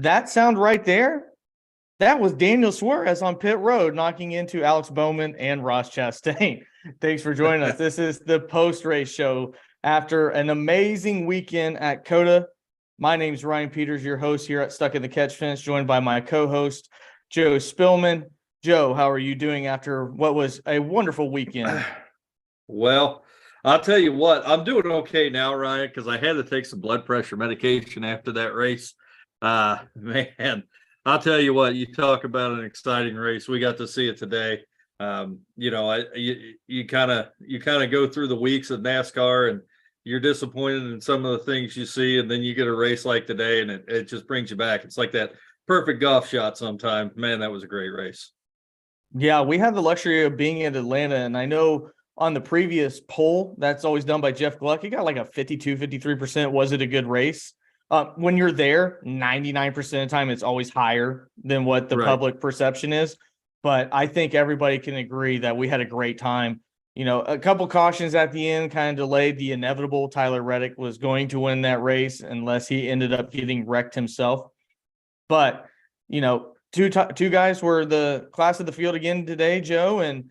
That sound right there, that was Daniel Suarez on pit road knocking into Alex Bowman and Ross Chastain. Thanks for joining us. This is the post-race show after an amazing weekend at COTA. My name is Ryan Peters, your host here at Stuck in the Catch Fence, joined by my co-host, Joe Spillman. Joe, how are you doing after what was a wonderful weekend? Well, I'll tell you what, I'm doing okay now, Ryan, because I had to take some blood pressure medication after that race. Man, I'll tell you what, you talk about an exciting race. We got to see it today. You kind of go through the weeks of NASCAR and you're disappointed in some of the things you see, and then you get a race like today and it just brings you back. It's like that perfect golf shot sometimes. Man, that was a great race. Yeah, we had the luxury of being in Atlanta, and I know on the previous poll that's always done by Jeff Gluck, he got like a 52, 53%. Was it a good race? When you're there, 99% of the time, it's always higher than what the public perception is. But I think everybody can agree that we had a great time. You know, a couple cautions at the end kind of delayed the inevitable. Tyler Reddick was going to win that race unless he ended up getting wrecked himself. But, you know, two guys were the class of the field again today, Joe, and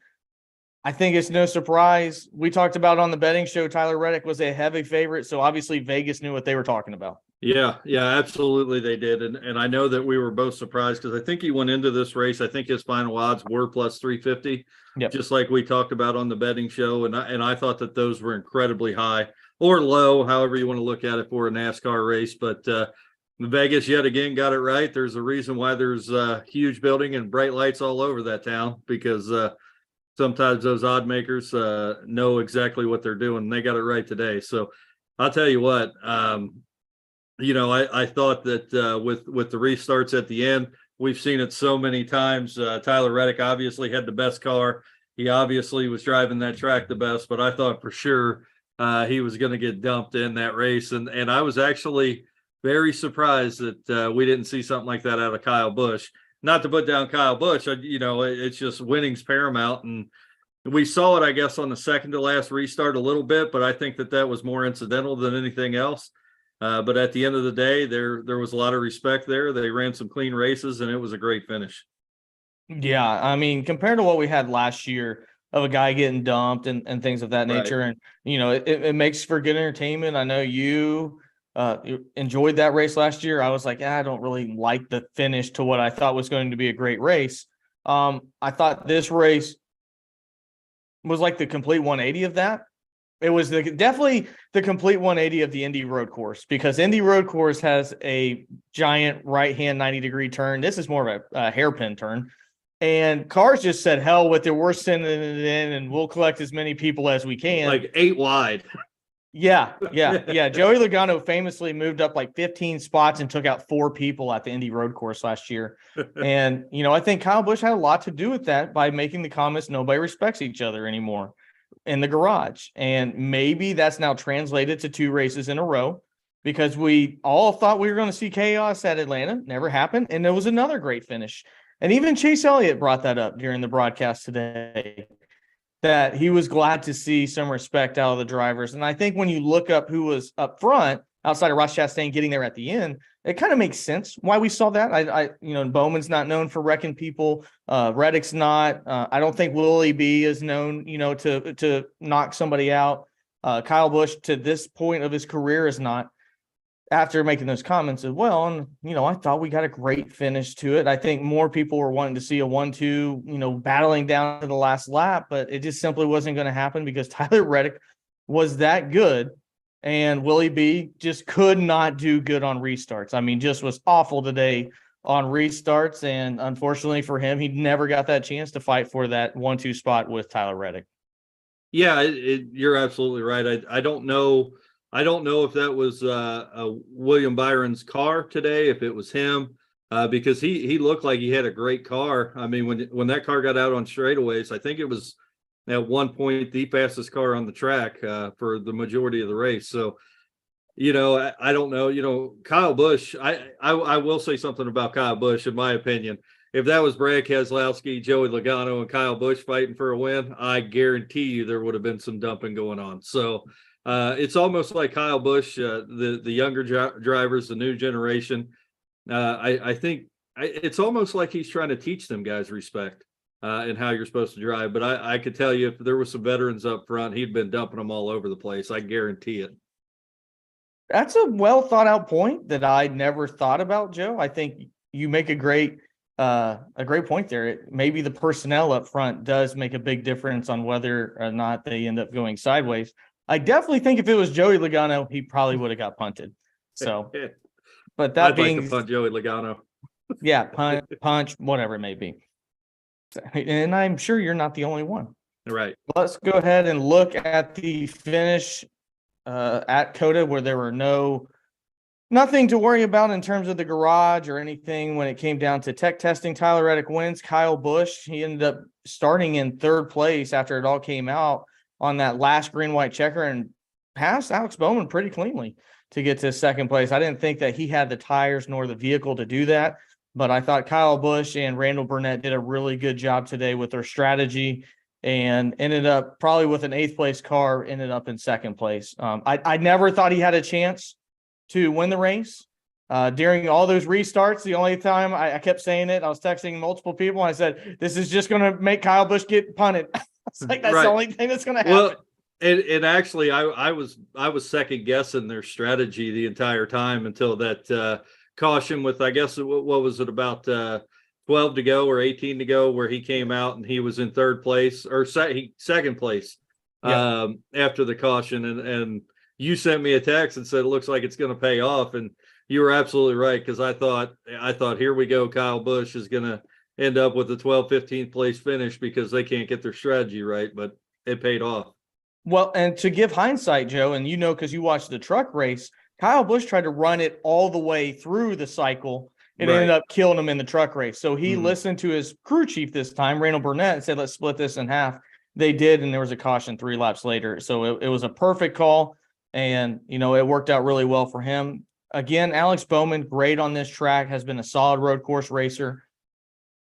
I think it's no surprise. We talked about on the betting show, Tyler Reddick was a heavy favorite, so obviously Vegas knew what they were talking about. Yeah, absolutely they did. And I know that we were both surprised because I think he went into this race, I think his final odds were plus 350, just like we talked about on the betting show. And I thought that those were incredibly high or low, however you want to look at it for a NASCAR race. But Vegas yet again got it right. There's a reason why there's a huge building and bright lights all over that town, because sometimes those odd makers know exactly what they're doing. They got it right today. So I'll tell you what, I thought that with the restarts at the end, we've seen it so many times. Tyler Reddick obviously had the best car. He obviously was driving that track the best, but I thought for sure he was going to get dumped in that race. And I was actually very surprised that we didn't see something like that out of Kyle Busch. Not to put down Kyle Busch, it's just winning's paramount. And we saw it, I guess, on the second to last restart a little bit, but I think that was more incidental than anything else. But at the end of the day, there was a lot of respect there. They ran some clean races, and it was a great finish. Yeah, I mean, compared to what we had last year of a guy getting dumped and things of that nature, and, it makes for good entertainment. I know you enjoyed that race last year. I was like, I don't really like the finish to what I thought was going to be a great race. I thought this race was like the complete 180 of that. It was definitely the complete 180 of the Indy Road Course, because Indy Road Course has a giant right-hand 90-degree turn. This is more of a hairpin turn. And cars just said, hell with it, we're sending it in, and we'll collect as many people as we can. Like 8 wide. Yeah. Joey Logano famously moved up like 15 spots and took out 4 people at the Indy Road Course last year. And, I think Kyle Busch had a lot to do with that by making the comments, nobody respects each other anymore in the garage. And maybe that's now translated to 2 races in a row, because we all thought we were going to see chaos at Atlanta. Never happened. And there was another great finish. And even Chase Elliott brought that up during the broadcast today, that he was glad to see some respect out of the drivers. And I think when you look up who was up front, outside of Ross Chastain getting there at the end, it kind of makes sense why we saw that. Bowman's not known for wrecking people. Reddick's not. I don't think Willie B is known, to knock somebody out. Kyle Busch, to this point of his career, is not. After making those comments as well, and I thought we got a great finish to it. I think more people were wanting to see a 1-2, battling down to the last lap, but it just simply wasn't going to happen because Tyler Reddick was that good, and Willie B just could not do good on restarts. I mean, just was awful today on restarts, and unfortunately for him, he never got that chance to fight for that 1-2 spot with Tyler Reddick. Yeah, you're absolutely right. I don't know. I don't know if that was William Byron's car today, if it was him, because he looked like he had a great car. I mean, when that car got out on straightaways, I think it was at one point the fastest car on the track for the majority of the race. So, I don't know. Kyle Busch, I will say something about Kyle Busch, in my opinion. If that was Brad Keselowski, Joey Logano, and Kyle Busch fighting for a win, I guarantee you there would have been some dumping going on. So, it's almost like Kyle Busch, the younger drivers, the new generation, I think it's almost like he's trying to teach them guys respect and how you're supposed to drive. But I could tell you if there was some veterans up front, he'd been dumping them all over the place. I guarantee it. That's a well thought out point that I never thought about, Joe. I think you make a great point there. Maybe the personnel up front does make a big difference on whether or not they end up going sideways. I definitely think if it was Joey Logano, he probably would have got punted. So, but that I'd being like to punt Joey Logano. Yeah, punch, whatever it may be. And I'm sure you're not the only one. Right. Let's go ahead and look at the finish at COTA, where there were nothing to worry about in terms of the garage or anything when it came down to tech testing. Tyler Reddick wins. Kyle Busch, he ended up starting in third place after it all came out on that last green-white checker and passed Alex Bowman pretty cleanly to get to second place. I didn't think that he had the tires nor the vehicle to do that, but I thought Kyle Busch and Randall Burnett did a really good job today with their strategy and ended up probably with an 8th place car, ended up in second place. I never thought he had a chance to win the race. During all those restarts, the only time I kept saying it, I was texting multiple people, and I said, this is just going to make Kyle Busch get punted. It's like, that's the only thing that's going to happen. Well, and actually, I was second guessing their strategy the entire time until that caution with, I guess, what was it, about 12 to go or 18 to go, where he came out and he was in third place or second place after the caution. And you sent me a text and said, it looks like it's going to pay off. And you were absolutely right. Cause I thought, here we go. Kyle Busch is going to end up with a 15th place finish because they can't get their strategy right, but it paid off. Well, and to give hindsight, Joe, and cause you watched the truck race, Kyle Busch tried to run it all the way through the cycle and ended up killing him in the truck race. So he listened to his crew chief this time, Randall Burnett, and said, let's split this in half. They did, and there was a caution 3 laps later. So it was a perfect call, and, it worked out really well for him. Again, Alex Bowman, great on this track, has been a solid road course racer.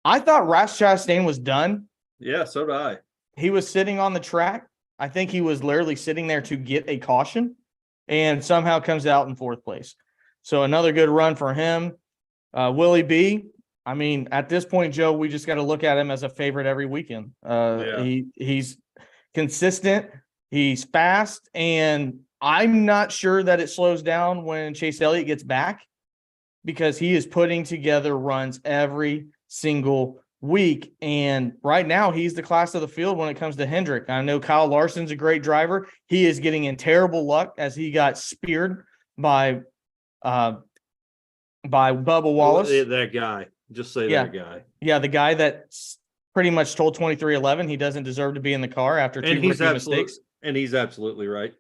I thought Ross Chastain was done. Yeah, so did I. He was sitting on the track. I think he was literally sitting there to get a caution and somehow comes out in 4th place. So another good run for him. Willie B, I mean, at this point, Joe, we just got to look at him as a favorite every weekend. He's consistent, he's fast, and I'm not sure that it slows down when Chase Elliott gets back, because he is putting together runs every single week. And right now he's the class of the field when it comes to Hendrick. I know Kyle Larson's a great driver. He is getting in terrible luck as he got speared by Bubba Wallace. That guy. Just say that guy. Yeah, the guy that pretty much told 2311 he doesn't deserve to be in the car after 2 rookie mistakes. And he's absolutely right.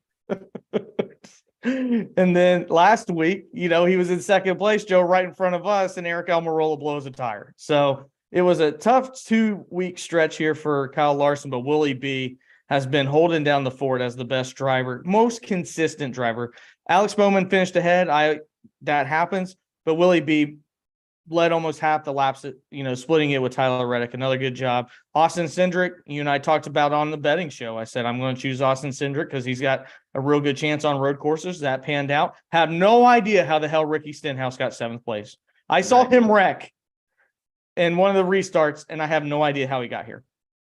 And then last week, he was in second place, Joe, right in front of us, and Eric Almirola blows a tire. So it was a tough 2-week stretch here for Kyle Larson, but Willie B has been holding down the fort as the best driver, most consistent driver. Alex Bowman finished ahead. That happens, but Willie B led almost half the laps, splitting it with Tyler Reddick. Another good job. Austin Cindric, you and I talked about on the betting show. I said, I'm going to choose Austin Cindric because he's got a real good chance on road courses. That panned out. Have no idea how the hell Ricky Stenhouse got 7th place. I saw him wreck in one of the restarts, and I have no idea how he got here.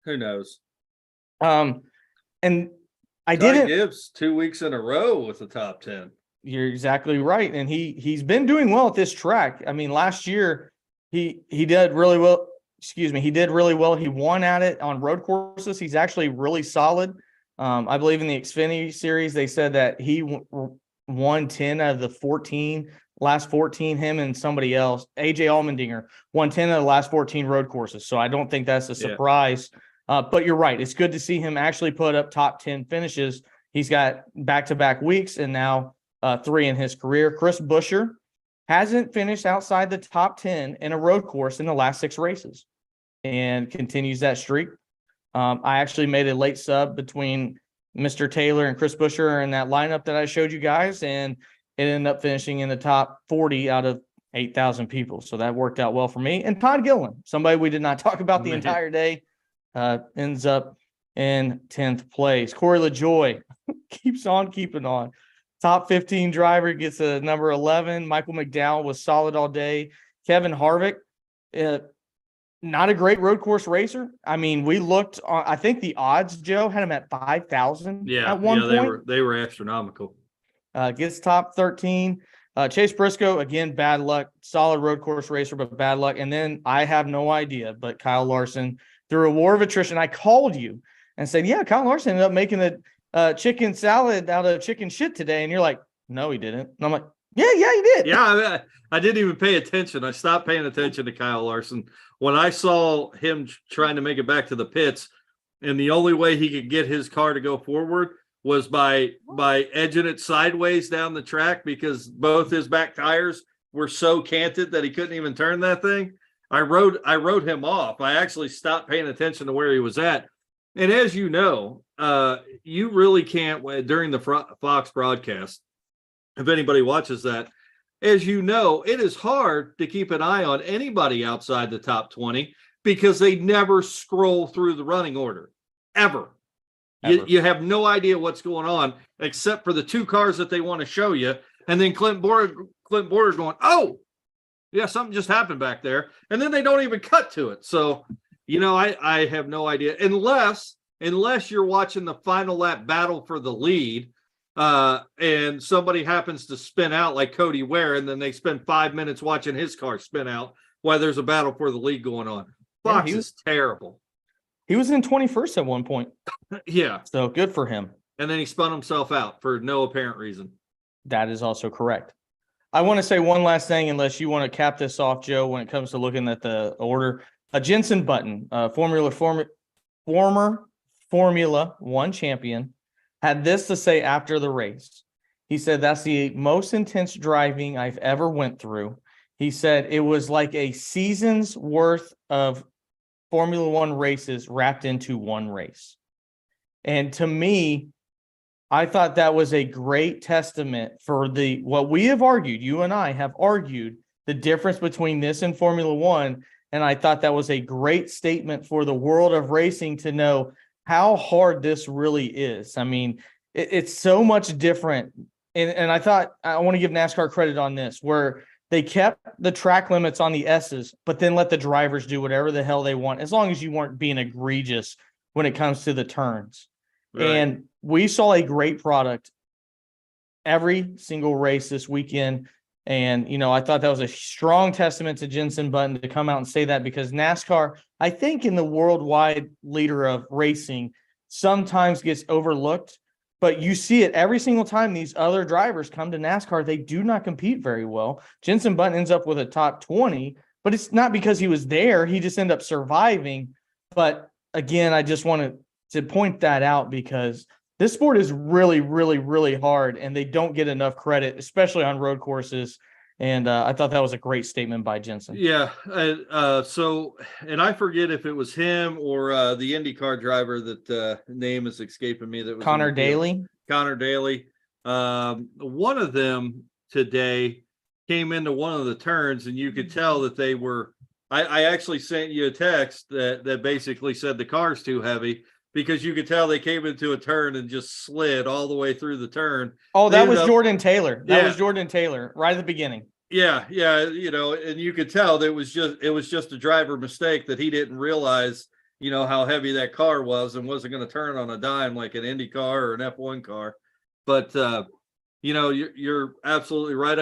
Who knows? And I Ty didn't. Gibbs 2 weeks in a row with the top 10. You're exactly right. And he's been doing well at this track. I mean, last year he did really well. He did really well. He won at it on road courses. He's actually really solid. I believe in the Xfinity series, they said that he won 10 out of the last 14, him and somebody else, AJ Allmendinger, won 10 of the last 14 road courses. So I don't think that's a surprise. But you're right. It's good to see him actually put up top 10 finishes. He's got back-to-back weeks and now 3 in his career. Chris Buescher hasn't finished outside the top 10 in a road course in the last 6 races and continues that streak. I actually made a late sub between Mr. Taylor and Chris Buescher in that lineup that I showed you guys, and it ended up finishing in the top 40 out of 8,000 people. So that worked out well for me. And Todd Gilliland, somebody we did not talk about the entire day, ends up in 10th place. Corey LaJoie keeps on keeping on. Top 15 driver, gets a number 11. Michael McDowell was solid all day. Kevin Harvick, not a great road course racer. I mean, we looked on, I think the odds, Joe, had him at 5,000 at one point. They were astronomical. Gets top 13. Chase Briscoe, again, bad luck. Solid road course racer, but bad luck. And then I have no idea, but Kyle Larson, through a war of attrition, I called you and said, yeah, Kyle Larson ended up making the chicken salad out of chicken shit today. And you're like, no, he didn't. And I'm like, yeah, he did. Yeah, I didn't even pay attention. I stopped paying attention to Kyle Larson. When I saw him trying to make it back to the pits, and the only way he could get his car to go forward was by edging it sideways down the track, because both his back tires were so canted that he couldn't even turn that thing. I wrote him off. I actually stopped paying attention to where he was at. And as you know, you really can't, during the Fox broadcast, if anybody watches that, as you know, it is hard to keep an eye on anybody outside the top 20 because they never scroll through the running order, ever. You have no idea what's going on except for the two cars that they want to show you. And then Clint Boyer going, oh, yeah, something just happened back there. And then they don't even cut to it. So, I have no idea unless you're watching the final lap battle for the lead. And somebody happens to spin out like Cody Ware, and then they spend 5 minutes watching his car spin out while there's a battle for the lead going on. Fox is terrible. He was in 21st at one point. Yeah. So good for him. And then he spun himself out for no apparent reason. That is also correct. I want to say one last thing, unless you want to cap this off, Joe, when it comes to looking at the order. Jenson Button, former Formula One champion, had this to say after the race. He said, that's the most intense driving I've ever went through. He said it was like a season's worth of Formula One races wrapped into one race. And to me, I thought that was a great testament for what we have argued, you and I have argued, the difference between this and Formula One. And I thought that was a great statement for the world of racing to know how hard this really is. I mean, it's so much different. And I thought I want to give NASCAR credit on this, where they kept the track limits on the S's, but then let the drivers do whatever the hell they want, as long as you weren't being egregious when it comes to the turns. Right. And we saw a great product every single race this weekend. And, I thought that was a strong testament to Jenson Button to come out and say that, because NASCAR, I think in the worldwide leader of racing, sometimes gets overlooked, but you see it every single time these other drivers come to NASCAR. They do not compete very well. Jenson Button ends up with a top 20, but it's not because he was there. He just ended up surviving. But again, I just wanted to point that out, because this sport is really, really, really hard, and they don't get enough credit, especially on road courses. And I thought that was a great statement by Jenson. Yeah. And I forget if it was him or the IndyCar driver that name is escaping me. That was Connor Daly. Connor Daly. One of them today came into one of the turns, and you could tell that they were. I actually sent you a text that basically said the car's too heavy, because you could tell they came into a turn and just slid all the way through the turn. Oh, that was Jordan Taylor. That was Jordan Taylor right at the beginning. Yeah. And you could tell that it was just a driver mistake, that he didn't realize, how heavy that car was and wasn't going to turn on a dime like an Indy car or an F1 car. But you're absolutely right.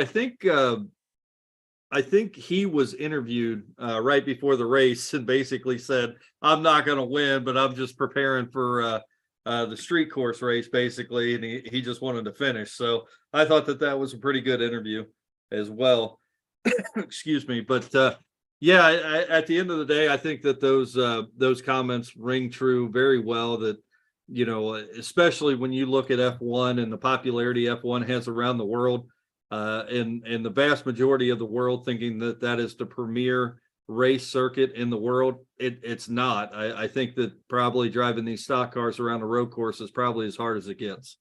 I think he was interviewed right before the race and basically said, I'm not going to win, but I'm just preparing for the street course race, basically. And he just wanted to finish. So I thought that was a pretty good interview as well. Excuse me. But at the end of the day, I think that those comments ring true very well, that, especially when you look at F1 and the popularity F1 has around the world. And the vast majority of the world thinking that is the premier race circuit in the world. It's not. I think that probably driving these stock cars around a road course is probably as hard as it gets.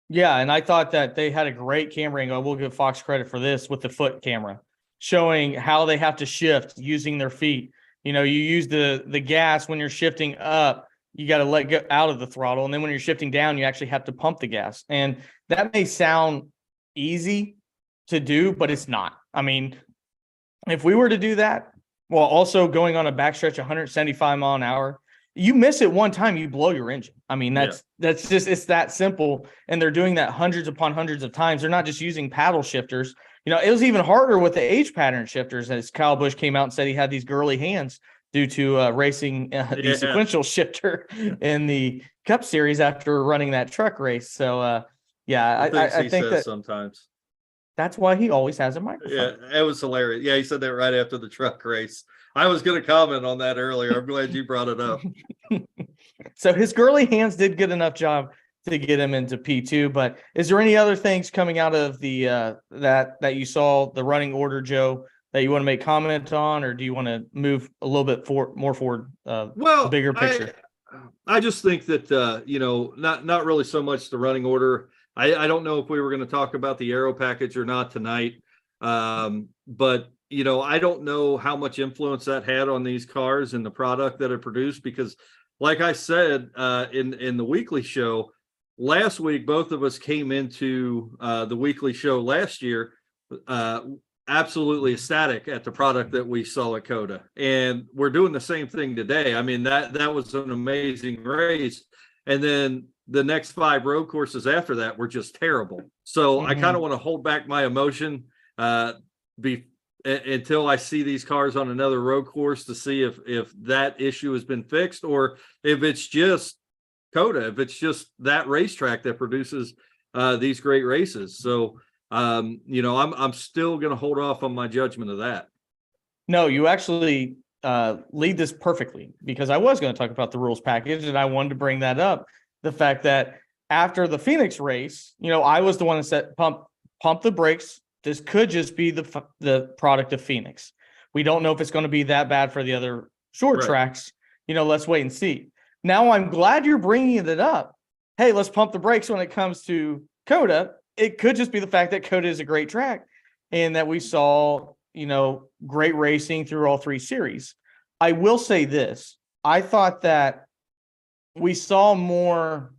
Yeah, and I thought that they had a great camera angle. We'll give Fox credit for this with the foot camera, showing how they have to shift using their feet. You use the gas when you're shifting up. You got to let go out of the throttle, and then when you're shifting down, you actually have to pump the gas. And that may sound easy to do, but it's not. I mean, If we were to do that while also going on a backstretch 175 mile an hour, you miss it one time, you blow your engine. I mean, that's just, it's that simple. And they're doing that hundreds upon hundreds of times. They're not just using paddle shifters. You know, it was even harder with the H pattern shifters, as Kyle Busch came out and said he had these girly hands due to racing the sequential shifter in the Cup Series after running that truck race. So, I think that sometimes that's why he always has a microphone. Yeah, it was hilarious. Yeah, he said that right after the truck race. I was going to comment on that earlier. I'm glad you brought it up. So his girly hands did good enough job to get him into P2. But is there any other things coming out of the that you saw the running order, Joe, that you want to make comment on, or do you want to move a little bit more forward? The bigger picture. I just think that not really so much the running order. I don't know if we were going to talk about the aero package or not tonight, but I don't know how much influence that had on these cars and the product that it produced, because like I said in the weekly show last week, both of us came into the weekly show last year absolutely ecstatic at the product that we saw at COTA, and we're doing the same thing today. I mean, that was an amazing race, and then the next 5 road courses after that were just terrible. So I kind of want to hold back my emotion until I see these cars on another road course to see if that issue has been fixed, or if it's just COTA, if it's just that racetrack that produces these great races. So I'm still going to hold off on my judgment of that. No, you actually lead this perfectly, because I was going to talk about the rules package, and I wanted to bring that up. The fact that after the Phoenix race, I was the one that said, pump the brakes. This could just be the product of Phoenix. We don't know if it's going to be that bad for the other short tracks. Let's wait and see. Now I'm glad you're bringing it up. Hey, let's pump the brakes when it comes to COTA. It could just be the fact that COTA is a great track and that we saw, great racing through all 3 series. I will say this. I thought that we saw more.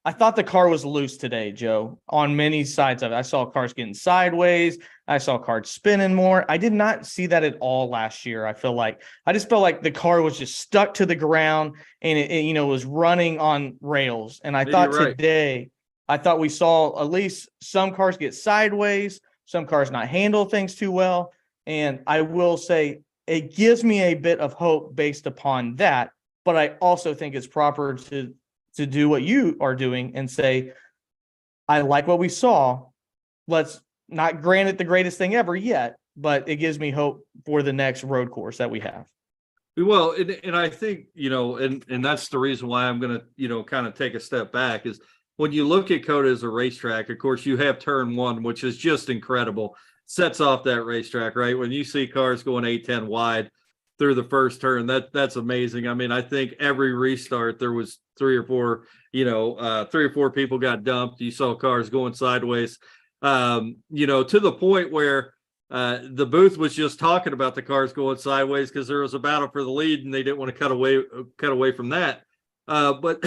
I thought the car was loose today, Joe, on many sides of it. I saw cars getting sideways. I saw cars spinning more. I did not see that at all last year. I just felt like the car was just stuck to the ground, and it was running on rails. And I thought today, I thought we saw at least some cars get sideways, some cars not handle things too well. And I will say it gives me a bit of hope based upon that. But I also think it's proper to do what you are doing and say, I like what we saw. Let's not grant it the greatest thing ever yet, but it gives me hope for the next road course that we have. Well, and I think, and that's the reason why I'm going to, kind of take a step back, is when you look at COTA as a racetrack, of course, you have turn 1, which is just incredible. Sets off that racetrack, right? When you see cars going 8-10 wide through the first turn, that's amazing. I mean, I think every restart there was 3 or 4 people got dumped. You saw cars going sideways, to the point where the booth was just talking about the cars going sideways because there was a battle for the lead and they didn't want to cut away from that. But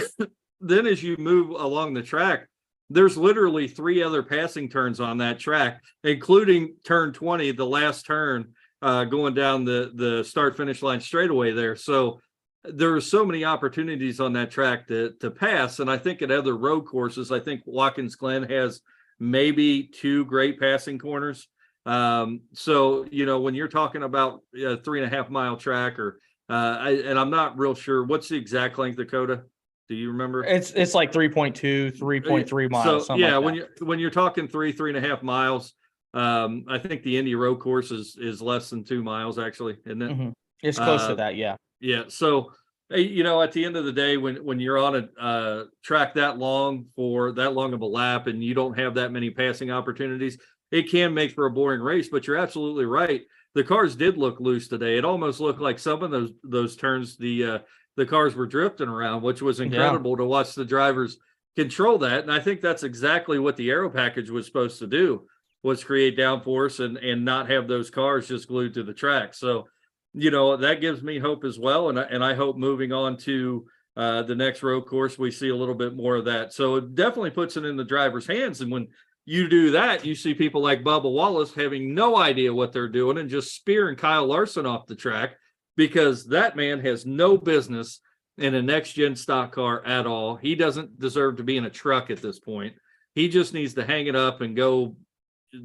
then as you move along the track, there's literally 3 other passing turns on that track, including turn 20, the last turn, going down the start finish line straightaway there. So there are so many opportunities on that track to pass. And I think at other road courses, I think Watkins Glen has maybe 2 great passing corners. So, when you're talking about a 3.5 mile track, or and I'm not real sure what's the exact length of COTA. Do you remember? It's like 3.2, 3.3 miles. So yeah, when you're talking 3.5 miles, I think the Indy road course is less than 2 miles, actually, isn't it? Mm-hmm. It's close to that, yeah. Yeah. So, at the end of the day, when you're on a track that long for that long of a lap, and you don't have that many passing opportunities, it can make for a boring race. But you're absolutely right. The cars did look loose today. It almost looked like some of those turns, the cars were drifting around, which was incredible to watch the drivers control that. And I think that's exactly what the aero package was supposed to do, was create downforce and not have those cars just glued to the track. So, that gives me hope as well. And I hope moving on to the next road course, we see a little bit more of that. So it definitely puts it in the driver's hands. And You do that, you see people like Bubba Wallace having no idea what they're doing and just spearing Kyle Larson off the track, because that man has no business in a next-gen stock car at all. He doesn't deserve to be in a truck at this point. He just needs to hang it up and go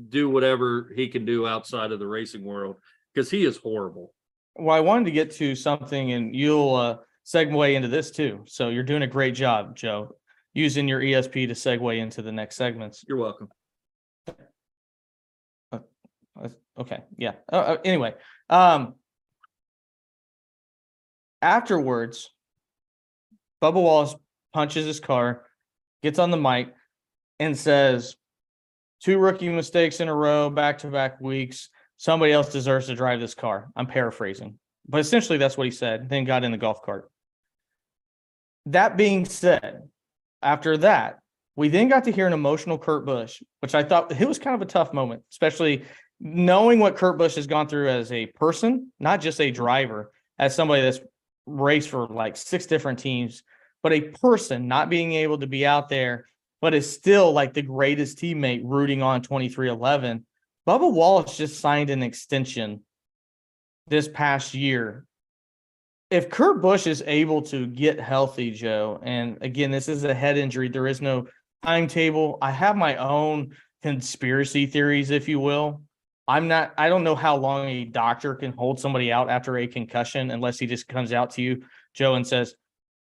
do whatever he can do outside of the racing world, because he is horrible. Well, I wanted to get to something, and you'll segue into this too. So you're doing a great job, Joe, using your ESP to segue into the next segments. You're welcome. Okay. Yeah. Anyway, afterwards, Bubba Wallace punches his car, gets on the mic, and says, 2 rookie mistakes in a row, back-to-back weeks. Somebody else deserves to drive this car. I'm paraphrasing, but essentially that's what he said, then got in the golf cart. That being said, after that, we then got to hear an emotional Kurt Busch, which I thought it was kind of a tough moment, especially knowing what Kurt Busch has gone through as a person, not just a driver, as somebody that's raced for like 6 different teams, but a person not being able to be out there, but is still like the greatest teammate rooting on 2311. Bubba Wallace just signed an extension this past year. If Kurt Busch is able to get healthy, Joe, and again, this is a head injury, there is no timetable. I have my own conspiracy theories, if you will. I don't know how long a doctor can hold somebody out after a concussion unless he just comes out to you, Joe, and says,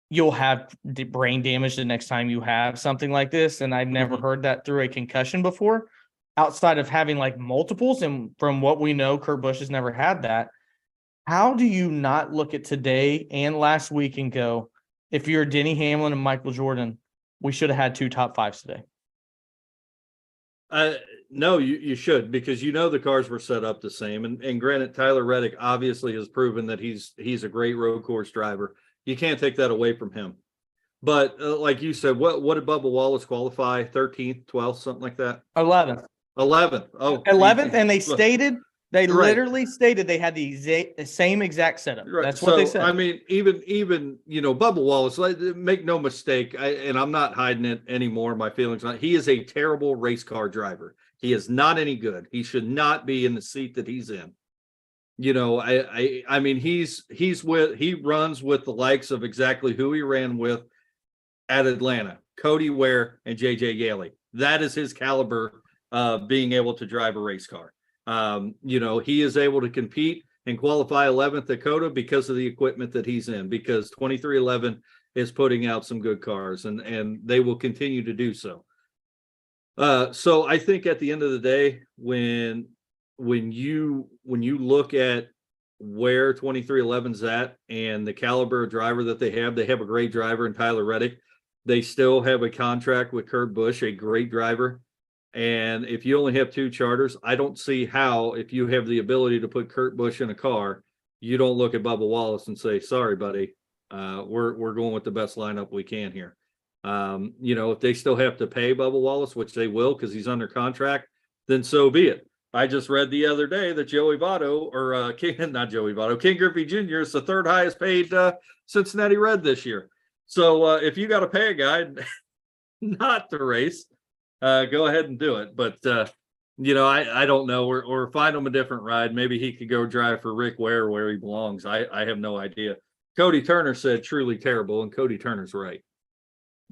you'll have brain damage the next time you have something like this. And I've never heard that through a concussion before, outside of having like multiples. And from what we know, Kurt Busch has never had that. How do you not look at today and last week and go, if you're Denny Hamlin and Michael Jordan, we should have had 2 top 5s today? No, you should, because the cars were set up the same. And granted, Tyler Reddick obviously has proven that he's a great road course driver. You can't take that away from him. But like you said, what did Bubba Wallace qualify? 13th, 12th, something like that? 11th. 11th. Oh, 11th, and they stated they Right. literally stated they had the same exact setup. Right. That's what they So, said. I mean, even Bubba Wallace, make no mistake, and I'm not hiding it anymore. My feelings on it. He is a terrible race car driver. He is not any good. He should not be in the seat that he's in. I mean, he runs with the likes of exactly who he ran with at Atlanta: Cody Ware and JJ Yeley. That is his caliber, being able to drive a race car. He is able to compete and qualify 11th at COTA because of the equipment that he's in, because 2311 is putting out some good cars, and they will continue to do so. So I think at the end of the day, when you look at where 2311's at and the caliber of driver that they have a great driver in Tyler Reddick. They still have a contract with Kurt Busch, a great driver. And if you only have 2 charters, I don't see how, if you have the ability to put Kurt Busch in a car, you don't look at Bubba Wallace and say, sorry, buddy, we're going with the best lineup we can here. If they still have to pay Bubba Wallace, which they will because he's under contract, then so be it. I just read the other day that King Griffey Jr. is the 3rd highest paid Cincinnati Red this year. So if you got to pay a guy not to race, go ahead and do it. But I don't know, or find him a different ride. Maybe he could go drive for Rick Ware where he belongs. I have no idea. Cody Turner said truly terrible, and Cody Turner's right.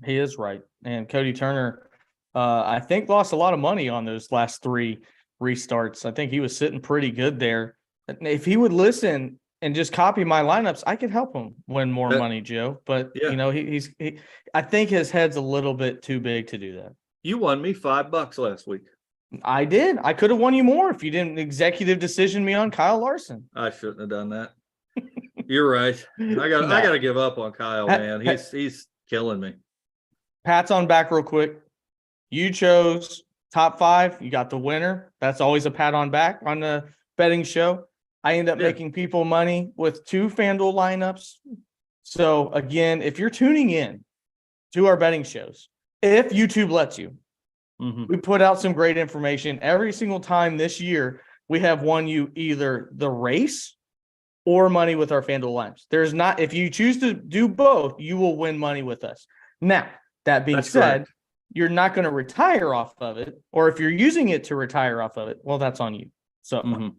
He is right. And Cody Turner, I think, lost a lot of money on those last 3 restarts. I think he was sitting pretty good there. If he would listen and just copy my lineups, I could help him win more money, Joe. But yeah. I think his head's a little bit too big to do that. You won me $5 last week. I did. I could have won you more if you didn't executive decision me on Kyle Larson. I shouldn't have done that. You're right. I got to give up on Kyle, man. He's killing me. Pat's on back real quick. You chose top 5. You got the winner. That's always a pat on back on the betting show. I end up making people money with 2 FanDuel lineups. So again, if you're tuning in to our betting shows, if YouTube lets you, we put out some great information every single time this year. We have won you either the race or money with our FanDuel lineups. There's not, if you choose to do both, you will win money with us. Now, that being said, you're not going to retire off of it, or if you're using it to retire off of it, well, that's on you. So,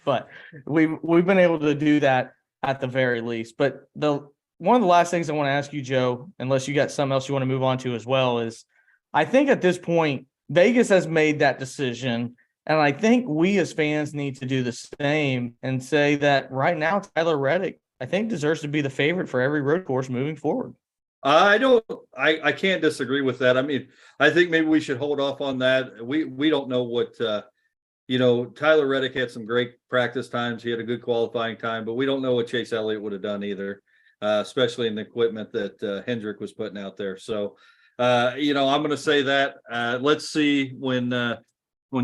but we've been able to do that at the very least. But one of the last things I want to ask you, Joe, unless you got something else you want to move on to as well, is I think at this point, Vegas has made that decision. And I think we as fans need to do the same and say that right now, Tyler Reddick, I think, deserves to be the favorite for every road course moving forward. I can't disagree with that. I mean, I think maybe we should hold off on that. We don't know what, Tyler Reddick had some great practice times. He had a good qualifying time, but we don't know what Chase Elliott would have done either, especially in the equipment that Hendrick was putting out there. So, I'm going to say that let's see when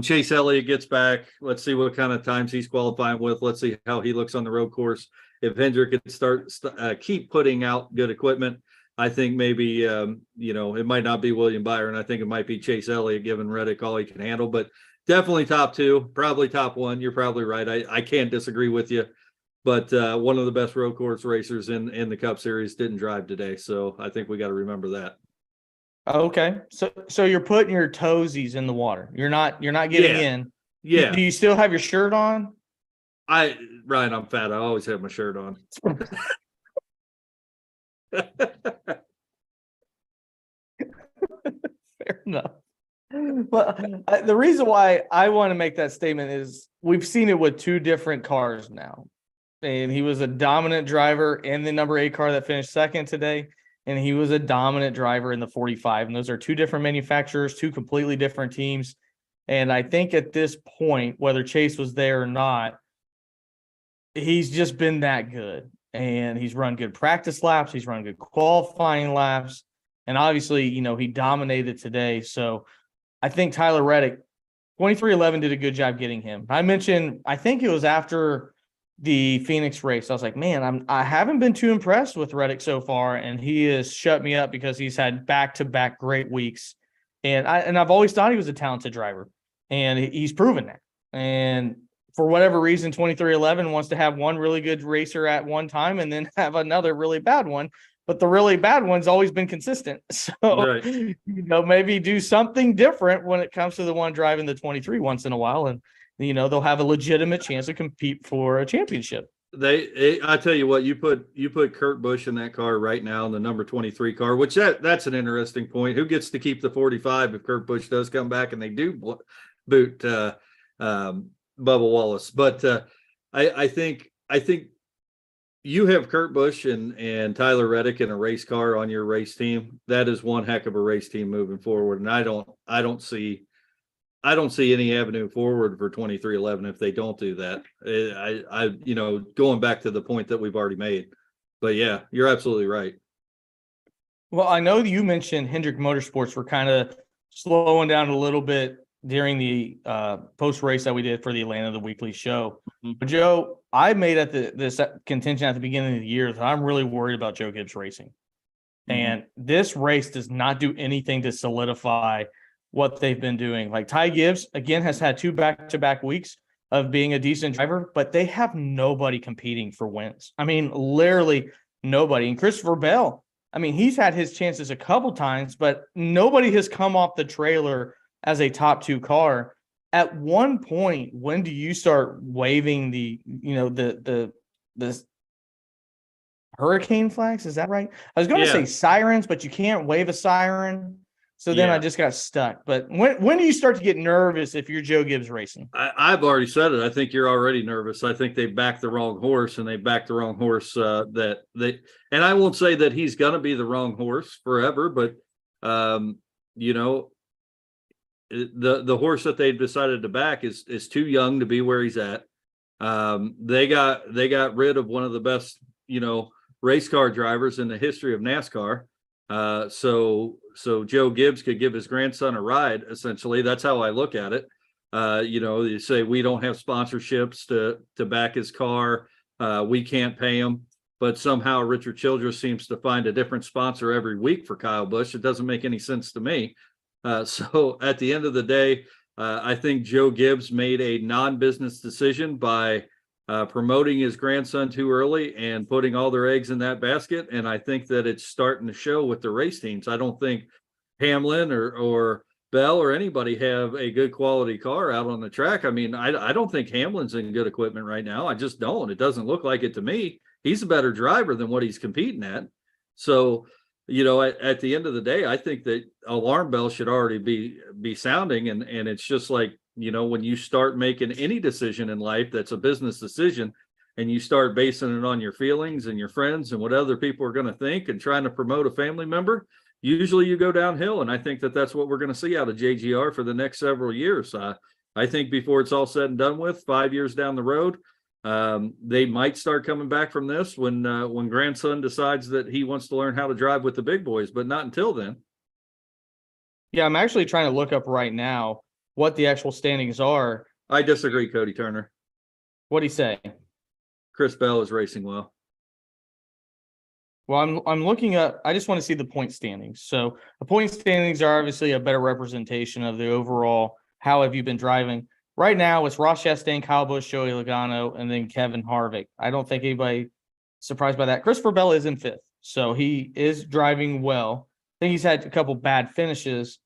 Chase Elliott gets back, let's see what kind of times he's qualifying with. Let's see how he looks on the road course. If Hendrick could keep putting out good equipment, I think maybe, it might not be William Byron. I think it might be Chase Elliott, giving Reddick all he can handle, but definitely top two, probably top one. You're probably right. I can't disagree with you, but one of the best road course racers in the Cup Series didn't drive today. So I think we got to remember that. Okay. So you're putting your toesies in the water. You're not getting in. Yeah. Do you still have your shirt on? Ryan, I'm fat. I always have my shirt on. Fair enough. Well, the reason why I want to make that statement is we've seen it with two different cars now. And he was a dominant driver in the number 8 car that finished second today. And he was a dominant driver in the 45. And those are two different manufacturers, two completely different teams. And I think at this point, whether Chase was there or not, he's just been that good. And he's run good practice laps. He's run good qualifying laps. And obviously, he dominated today. So I think Tyler Reddick, 2311 did a good job getting him. I mentioned, I think it was after the Phoenix race, I was like, man, I haven't been too impressed with Reddick so far, and he has shut me up because he's had back-to-back great weeks. And I've always thought he was a talented driver, and he's proven that. And for whatever reason, 2311 wants to have one really good racer at one time and then have another really bad one. But the really bad one's always been consistent. So, right. Maybe do something different when it comes to the one driving the 23 once in a while. And, they'll have a legitimate chance to compete for a championship. I tell you what, you put Kurt Busch in that car right now in the number 23 car, which that's an interesting point. Who gets to keep the 45 if Kurt Busch does come back and they do boot Bubba Wallace? But I think you have Kurt Busch and Tyler Reddick in a race car on your race team. That is one heck of a race team moving forward. And I don't see any avenue forward for 2311 if they don't do that. Going back to the point that we've already made. But yeah, you're absolutely right. Well, I know you mentioned Hendrick Motorsports were kind of slowing down a little bit during the post race that we did for the Atlanta the Weekly show. Mm-hmm. But Joe, I made at this contention at the beginning of the year that I'm really worried about Joe Gibbs Racing. Mm-hmm. And this race does not do anything to solidify what they've been doing. Like Ty Gibbs, again, has had 2 back-to-back weeks of being a decent driver, but they have nobody competing for wins. I mean, literally nobody. And Christopher Bell, I mean, he's had his chances a couple times, but nobody has come off the trailer as a top 2 car. At one point, when do you start waving the hurricane flags? Is that right? I was going to say sirens, but you can't wave a siren. So then I just got stuck. But when do you start to get nervous if you're Joe Gibbs Racing? I've already said it. I think you're already nervous. I think they backed the wrong horse, and they backed the wrong horse and I won't say that he's going to be the wrong horse forever, but the horse that they've decided to back is too young to be where he's at. They got rid of one of the best, race car drivers in the history of NASCAR. So Joe Gibbs could give his grandson a ride. Essentially, that's how I look at it. You say we don't have sponsorships to back his car. We can't pay him, but somehow Richard Childress seems to find a different sponsor every week for Kyle Busch. It doesn't make any sense to me. So at the end of the day, I think Joe Gibbs made a non-business decision by promoting his grandson too early and putting all their eggs in that basket. And I think that it's starting to show with the race teams. I don't think Hamlin or Bell or anybody have a good quality car out on the track. I mean, I don't think Hamlin's in good equipment right now. I just don't. It doesn't look like it to me. He's a better driver than what he's competing at. So, at the end of the day, I think that alarm bells should already be sounding. And it's just like, when you start making any decision in life that's a business decision, and you start basing it on your feelings and your friends and what other people are going to think and trying to promote a family member, usually you go downhill. And I think that that's what we're going to see out of JGR for the next several years. I think before it's all said and done with, 5 years down the road, they might start coming back from this when grandson decides that he wants to learn how to drive with the big boys, but not until then. Yeah, I'm actually trying to look up right now what the actual standings are. I disagree, Cody Turner. What'd he say? Chris Bell is racing well. Well, I'm looking up. I just want to see the point standings. So the point standings are obviously a better representation of the overall. How have you been driving? Right now, it's Ross Chastain, Kyle Busch, Joey Logano, and then Kevin Harvick. I don't think anybody surprised by that. Christopher Bell is in 5th, so he is driving well. I think he's had a couple bad finishes.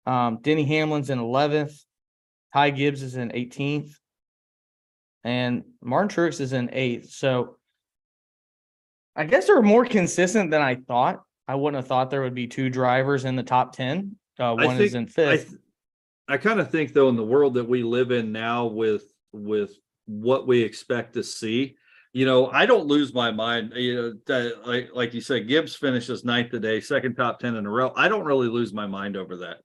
Denny Hamlin's in 11th. Ty Gibbs is in 18th. And Martin Truex is in 8th. So I guess they're more consistent than I thought. I wouldn't have thought there would be 2 drivers in the top 10. One is in 5th. I kind of think, though, in the world that we live in now with what we expect to see, I don't lose my mind. Like you said, Gibbs finishes 9th today, second top 10 in a row. I don't really lose my mind over that.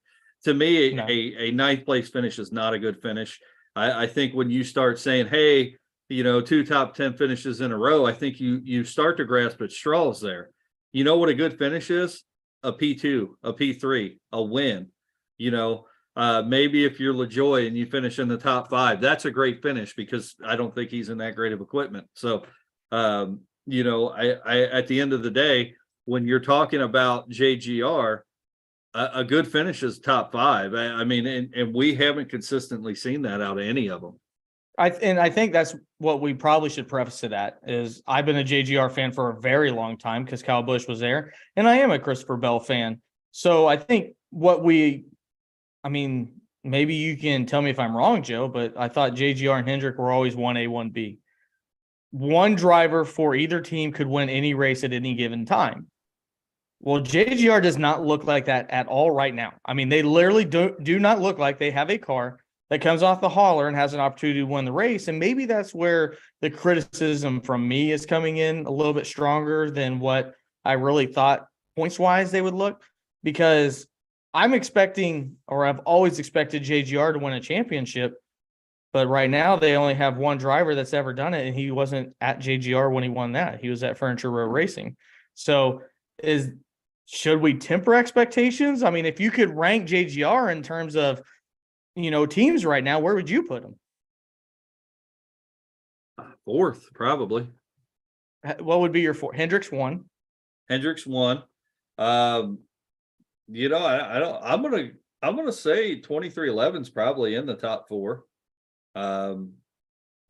To me, No. a 9th place finish is not a good finish. I think when you start saying, hey, 2 top 10 finishes in a row, I think you start to grasp at straws there. You know what a good finish is? A P2, a P3, a win. Maybe if you're LaJoy and you finish in the top 5, that's a great finish because I don't think he's in that great of equipment. So, I at the end of the day, when you're talking about JGR, a good finish is top 5. I mean, and we haven't consistently seen that out of any of them. I think that's what we probably should preface to that is I've been a JGR fan for a very long time because Kyle Busch was there, and I am a Christopher Bell fan. So I think maybe you can tell me if I'm wrong, Joe, but I thought JGR and Hendrick were always 1A, 1B. One driver for either team could win any race at any given time. Well, JGR does not look like that at all right now. I mean, they literally do not look like they have a car that comes off the hauler and has an opportunity to win the race. And maybe that's where the criticism from me is coming in a little bit stronger than what I really thought points-wise they would look, because I'm expecting, or I've always expected JGR to win a championship, but right now they only have one driver that's ever done it, and he wasn't at JGR when he won that. He was at Furniture Row Racing. So should we temper expectations? I mean, if you could rank JGR in terms of, teams right now, where would you put them? 4th, probably. What would be your 4? Hendricks 1. Hendricks 1. I'm gonna say 2311's probably in the top 4. I'm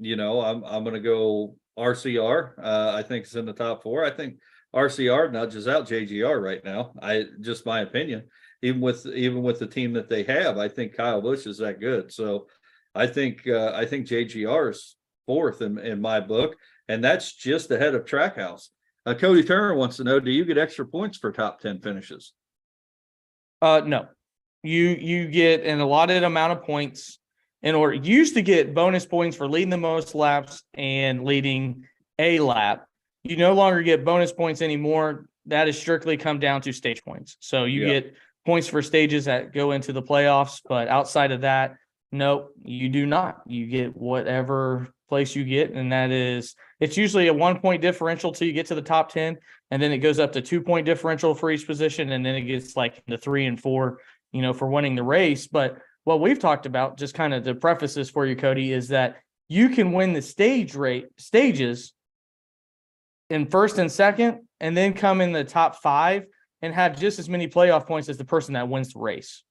gonna go RCR. I think it's in the top 4. I think RCR nudges out JGR right now. Just my opinion. Even with the team that they have, I think Kyle Busch is that good. So I think JGR is 4th in my book, and that's just ahead of Trackhouse. Cody Turner wants to know, do you get extra points for top 10 finishes? No. You get an allotted amount of points in order. You used to get bonus points for leading the most laps and leading a lap. You no longer get bonus points anymore. That has strictly come down to stage points. So you get points for stages that go into the playoffs, but outside of that, no, you do not. You get whatever place you get, and it's usually a 1-point differential till you get to the top 10, and then it goes up to 2-point differential for each position, and then it gets like the 3 and 4, for winning the race. But what we've talked about, just kind of to preface this for you, Cody, is that you can win the stages in 1st and 2nd, and then come in the top 5 and have just as many playoff points as the person that wins the race.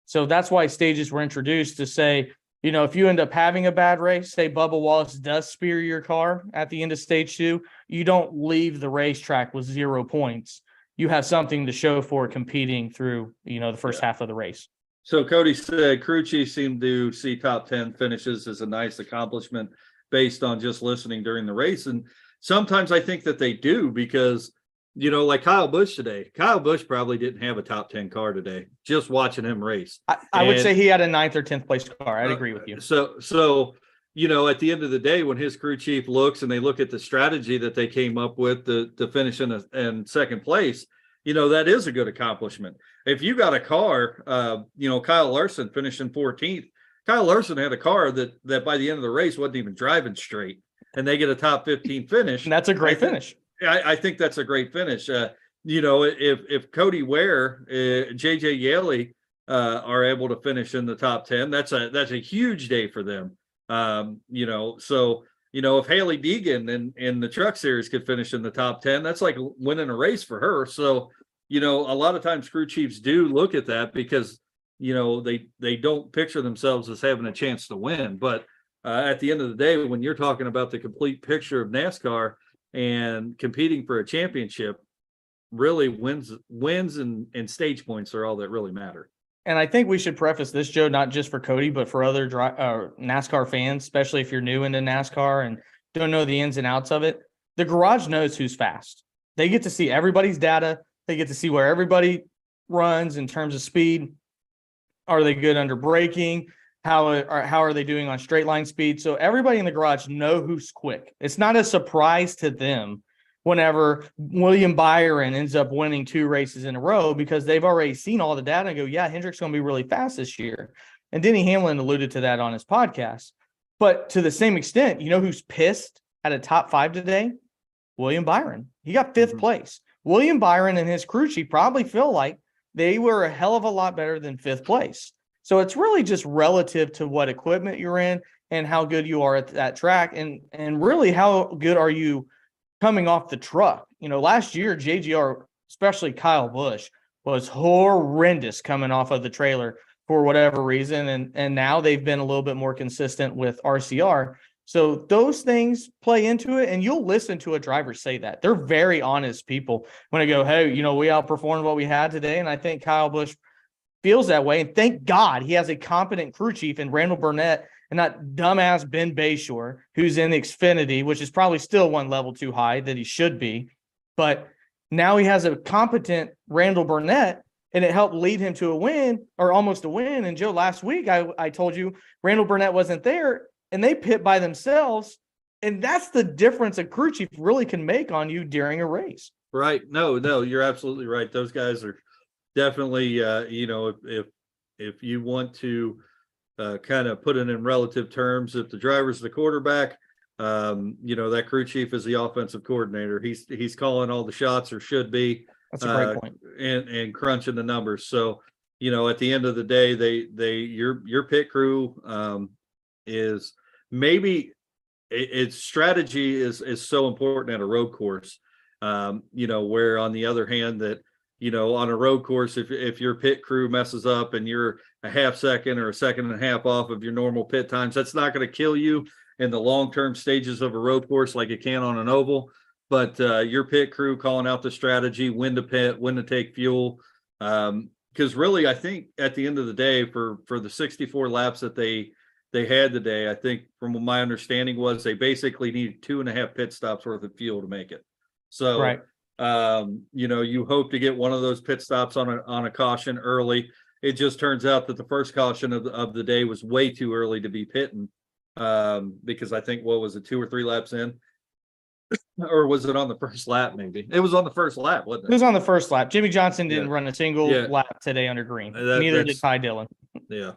So that's why stages were introduced to say, if you end up having a bad race, say Bubba Wallace does spear your car at the end of stage 2, you don't leave the racetrack with 0 points. you have something to show for competing through, the first half of the race. So Cody said crew chiefs seem to see top 10 finishes as a nice accomplishment based on just listening during the race. And sometimes I think that they do because, like Kyle Busch today, Kyle Busch probably didn't have a top 10 car today, just watching him race. I would say he had a 9th or 10th place car. I'd agree with you. So, at the end of the day, when his crew chief looks and they look at the strategy that they came up with to finish in second place, that is a good accomplishment. If you got a car, Kyle Larson finished in 14th. Kyle Larson had a car that by the end of the race wasn't even driving straight, and they get a top 15 finish. And that's a great finish. I think that's a great finish. If Cody Ware, JJ Yeley are able to finish in the top 10, that's a huge day for them. If Haley Deegan in the truck series could finish in the top 10, that's like winning a race for her. So, a lot of times crew chiefs do look at that because, they don't picture themselves as having a chance to win. But at the end of the day, when you're talking about the complete picture of NASCAR and competing for a championship, really wins and stage points are all that really matter. And I think we should preface this, Joe, not just for Cody, but for other NASCAR fans, especially if you're new into NASCAR and don't know the ins and outs of it. The garage knows who's fast. They get to see everybody's data. They get to see where everybody runs in terms of speed. Are they good under braking? How are they doing on straight line speed? So everybody in the garage know who's quick. It's not a surprise to them whenever William Byron ends up winning 2 races in a row because they've already seen all the data and go, yeah, Hendrick's going to be really fast this year. And Denny Hamlin alluded to that on his podcast. But to the same extent, who's pissed at a top 5 today? William Byron. He got 5th place. William Byron and his crew chief probably feel like they were a hell of a lot better than 5th place. So it's really just relative to what equipment you're in and how good you are at that track. And really how good are you coming off the truck. Last year, JGR, especially Kyle Busch, was horrendous coming off of the trailer for whatever reason. And now they've been a little bit more consistent with RCR. So those things play into it. And you'll listen to a driver say that. They're very honest people when they go, hey, we outperformed what we had today. And I think Kyle Busch feels that way. And thank God he has a competent crew chief in Randall Burnett and that dumbass Ben Bayshore, who's in the Xfinity, which is probably still one level too high that he should be. But now he has a competent Randall Burnett, and it helped lead him to a win or almost a win. And Joe, last week I told you Randall Burnett wasn't there, and they pit by themselves. And that's the difference a crew chief really can make on you during a race. Right. No, you're absolutely right. Those guys are definitely, if you want to kind of put it in relative terms, if the driver's the quarterback, that crew chief is the offensive coordinator. He's calling all the shots, or should be. That's a great point. And crunching the numbers. So, at the end of the day, your pit crew is maybe its strategy is so important at a road course. Where on the other hand that, on a road course, if your pit crew messes up and you're a half second or a second and a half off of your normal pit times, that's not going to kill you in the long-term stages of a road course like it can on an oval. But your pit crew calling out the strategy, when to pit, when to take fuel. Because really, I think at the end of the day, for the 64 laps that they had today, I think from what my understanding was they basically needed 2.5 pit stops worth of fuel to make it. So, right. You hope to get one of those pit stops on a caution early. It just turns out that the first caution of the day was way too early to be pitting, because I think, what was it, 2 or 3 laps in? Or was it on the first lap? Maybe it was on the first lap, wasn't it? It was on the first lap. Jimmy Johnson didn't run a single lap today under green. Neither did Ty Dillon. Yeah.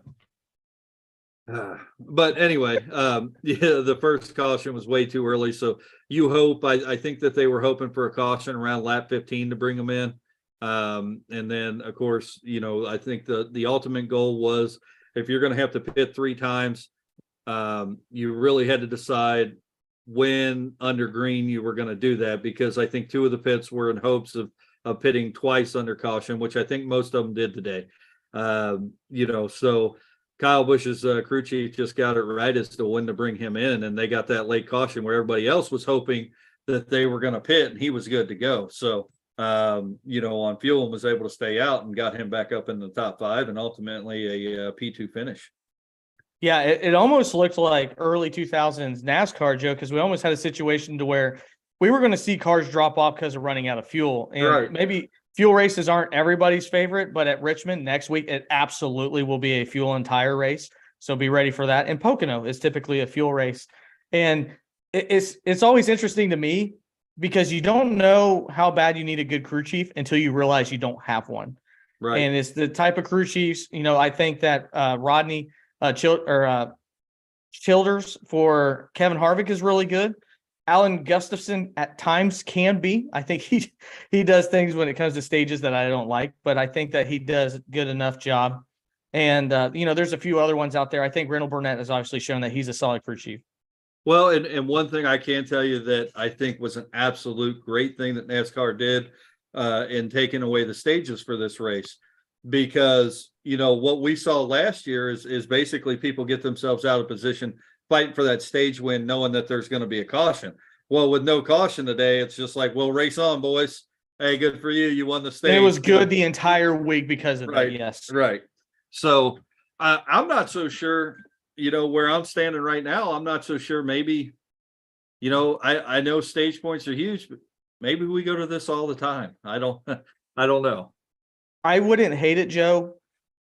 But anyway, the first caution was way too early. So you hope, I think that they were hoping for a caution around lap 15 to bring them in. And then, of course, I think the ultimate goal was, if you're going to have to pit 3 times, you really had to decide when under green you were going to do that, because I think 2 of the pits were in hopes of pitting twice under caution, which I think most of them did today. So Kyle Busch's crew chief just got it right as to when to bring him in, and they got that late caution where everybody else was hoping that they were going to pit and he was good to go. So, on fuel and was able to stay out and got him back up in the top 5 and ultimately a P2 finish. Yeah, it almost looked like early 2000s NASCAR, Joe, because we almost had a situation to where we were going to see cars drop off because of running out of fuel. And Right. maybe fuel races aren't everybody's favorite, but at Richmond next week, it absolutely will be a fuel and tire race. So be ready for that. And Pocono is typically a fuel race. And it's always interesting to me because you don't know how bad you need a good crew chief until you realize you don't have one. Right. And it's the type of crew chiefs, I think that Rodney Childers for Kevin Harvick is really good. Alan Gustafson at times can be. I think he does things when it comes to stages that I don't like, but I think that he does a good enough job. And there's a few other ones out there. I think Reynold Burnett has obviously shown that he's a solid crew chief. Well, and one thing I can tell you that I think was an absolute great thing that NASCAR did in taking away the stages for this race, because what we saw last year is basically people get themselves out of position fighting for that stage win, knowing that there's going to be a caution. Well, with no caution today, it's just like, well, race on, boys. Hey, good for you. You won the stage. And it was good the entire week because of that. Yes. Right. So I'm not so sure, where I'm standing right now. I'm not so sure. Maybe, I know stage points are huge, but maybe we go to this all the time. I don't know. I wouldn't hate it, Joe.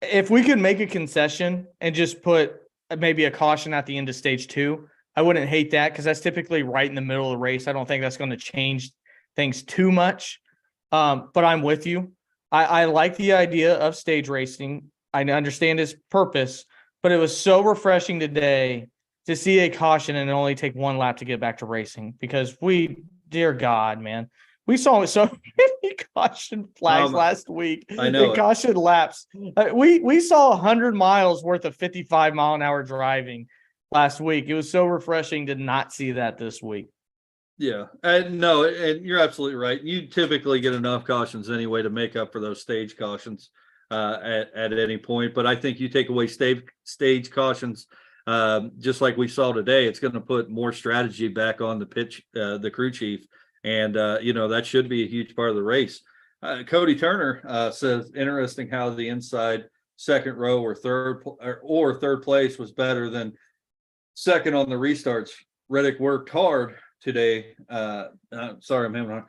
If we could make a concession and just put maybe a caution at the end of stage 2, I wouldn't hate that because that's typically right in the middle of the race. I don't think that's going to change things too much. But I'm with you. I like the idea of stage racing. I understand its purpose, but it was so refreshing today to see a caution and only take one lap to get back to racing because dear God, man, we saw so many caution flags last week. I know. Caution laps. We saw 100 miles worth of 55-mile-an-hour driving last week. It was so refreshing to not see that this week. Yeah, and no, and you're absolutely right. You typically get enough cautions anyway to make up for those stage cautions at any point. But I think you take away stage cautions, just like we saw today, it's going to put more strategy back on the crew chief. And, that should be a huge part of the race. Cody Turner says, interesting how the inside second row or third place was better than second on the restarts. Reddick worked hard today. Sorry, I'm having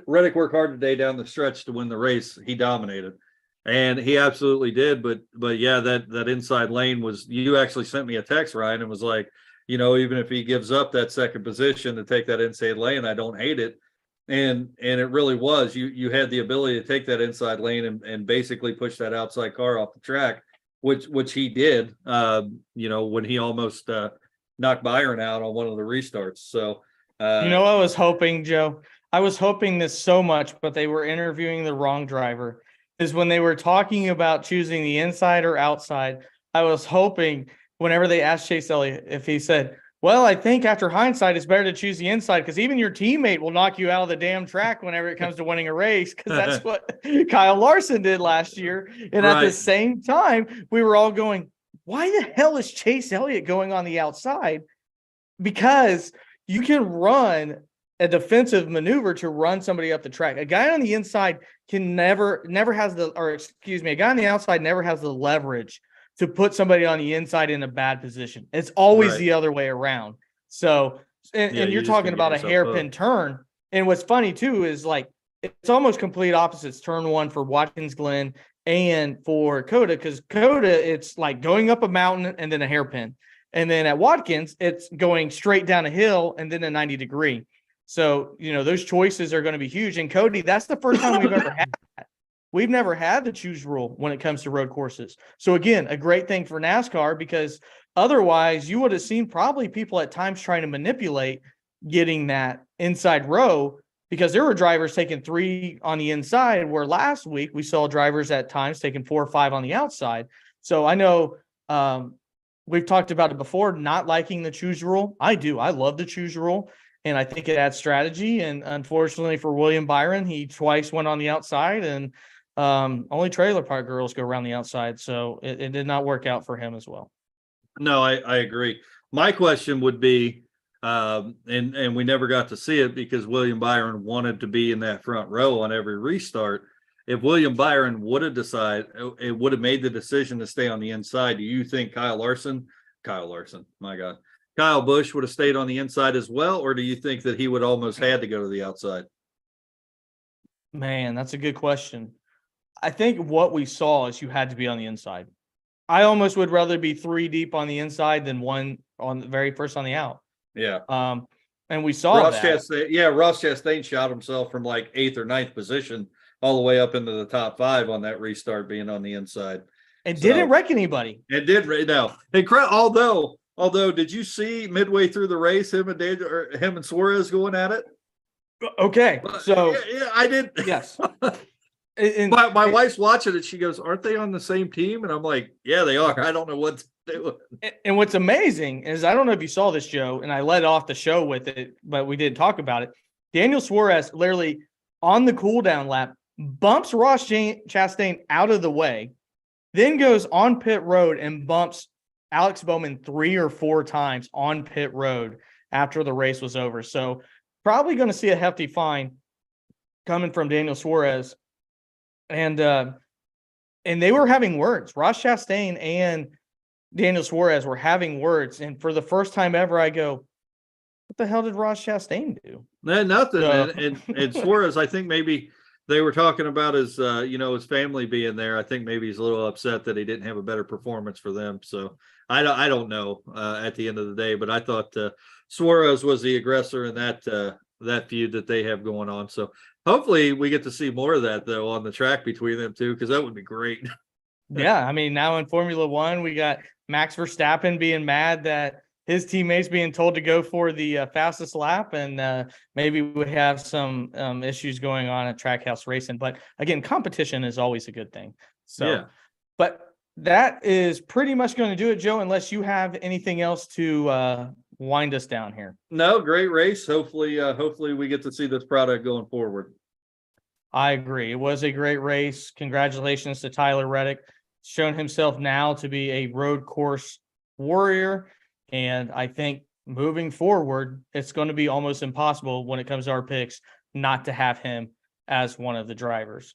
Reddick worked hard today down the stretch to win the race. He dominated. And he absolutely did. But yeah, that inside lane was, you actually sent me a text, Ryan, and was like, even if he gives up that second position to take that inside lane, I don't hate it. And it really was, you had the ability to take that inside lane and basically push that outside car off the track, which he did, when he almost knocked Byron out on one of the restarts. So, I was hoping, Joe, I was hoping this so much, but they were interviewing the wrong driver. Is when they were talking about choosing the inside or outside, I was hoping whenever they asked Chase Elliott if he said, well, I think after hindsight, it's better to choose the inside because even your teammate will knock you out of the damn track whenever it comes to winning a race, because that's what Kyle Larson did last year. And at the same time, we were all going, why the hell is Chase Elliott going on the outside? Because you can run a defensive maneuver to run somebody up the track. A guy on the inside can never has a guy on the outside never has the leverage to put somebody on the inside in a bad position. It's always the other way around. So, and you're talking about a hairpin turn. And what's funny too is like, it's almost complete opposites. Turn 1 for Watkins Glen and for COTA, because COTA, it's like going up a mountain and then a hairpin. And then at Watkins, it's going straight down a hill and then a 90-degree. So, those choices are going to be huge. And Cody, that's the first time we've ever had that. We've never had the choose rule when it comes to road courses. So again, a great thing for NASCAR, because otherwise you would have seen probably people at times trying to manipulate getting that inside row, because there were drivers taking 3 on the inside, where last week we saw drivers at times taking 4 or 5 on the outside. So I know we've talked about it before, not liking the choose rule. I do. I love the choose rule. And I think it adds strategy. And unfortunately for William Byron, he twice went on the outside, and only trailer park girls go around the outside. So it did not work out for him as well. No, I agree. My question would be, And we never got to see it because William Byron wanted to be in that front row on every restart. If William Byron would have decided, it would have made the decision to stay on the inside. Do you think Kyle Busch would have stayed on the inside as well, or do you think that he would almost had to go to the outside? Man, that's a good question. I think what we saw is you had to be on the inside. I almost would rather be 3 deep on the inside than 1 on the very first on the out. Yeah. And we saw that. Ross Chastain shot himself from like 8th or 9th position all the way up into the top 5 on that restart being on the inside. And didn't wreck anybody. It did right now. Although, did you see midway through the race him and Suarez going at it? Okay, so yeah, I did. Yes. My wife's watching it. She goes, "Aren't they on the same team?" And I'm like, "Yeah, they are." I don't know what to do. And what's amazing is, I don't know if you saw this, Joe, and I led off the show with it, but we didn't talk about it. Daniel Suarez literally on the cool down lap bumps Ross Chastain out of the way, then goes on pit road and bumps Alex Bowman 3 or 4 times on pit road after the race was over. So probably going to see a hefty fine coming from Daniel Suarez. And they were having words. Ross Chastain and Daniel Suarez were having words. And for the first time ever, I go, what the hell did Ross Chastain do? Nothing. And Suarez, I think maybe they were talking about his family being there. I think maybe he's a little upset that he didn't have a better performance for them. So I don't know at the end of the day, but I thought Suarez was the aggressor in that feud that they have going on. So hopefully we get to see more of that though on the track between them two, because that would be great. Yeah, I mean, now in Formula One, we got Max Verstappen being mad that his teammates being told to go for the fastest lap, and maybe we have some issues going on at Trackhouse Racing. But again, competition is always a good thing. So, yeah. But that is pretty much going to do it, Joe, unless you have anything else to wind us down here. No, great race. Hopefully we get to see this product going forward. I agree. It was a great race. Congratulations to Tyler Reddick. Shown himself now to be a road course warrior. And I think moving forward, it's going to be almost impossible when it comes to our picks not to have him as one of the drivers.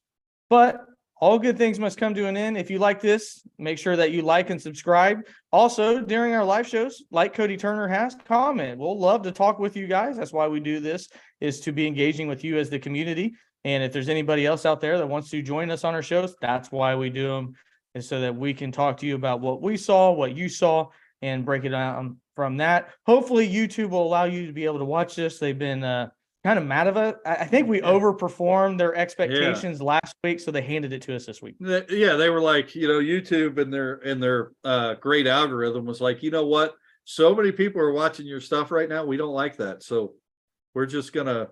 But all good things must come to an end. If you like this, make sure that you like and subscribe. Also, during our live shows, like Cody Turner has, comment. We'll love to talk with you guys. That's why we do this, is to be engaging with you as the community. And if there's anybody else out there that wants to join us on our shows, that's why we do them, is so that we can talk to you about what we saw, what you saw, and break it down from that. Hopefully, YouTube will allow you to be able to watch this. They've been kind of mad of it. I think we overperformed their expectations last week, so they handed it to us this week. Yeah, they were like, YouTube and their great algorithm was like, you know what? So many people are watching your stuff right now. We don't like that. So we're just going to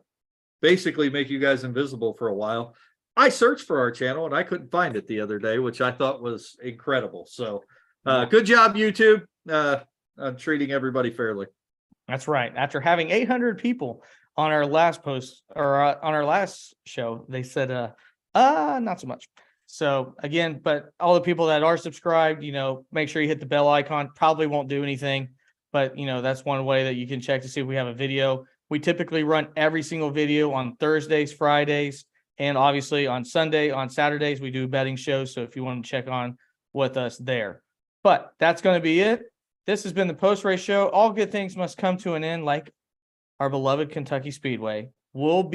basically make you guys invisible for a while. I searched for our channel and I couldn't find it the other day, which I thought was incredible. So good job, YouTube, on treating everybody fairly. That's right. After having 800 people on our last post, or on our last show, they said, not so much. So again, but all the people that are subscribed, make sure you hit the bell icon. Probably won't do anything, but that's one way that you can check to see if we have a video. We typically run every single video on Thursdays, Fridays, and obviously on Saturdays, we do betting shows. So if you want to check on with us there, but that's going to be it. This has been the post-race show. All good things must come to an end, like our beloved Kentucky Speedway. We'll be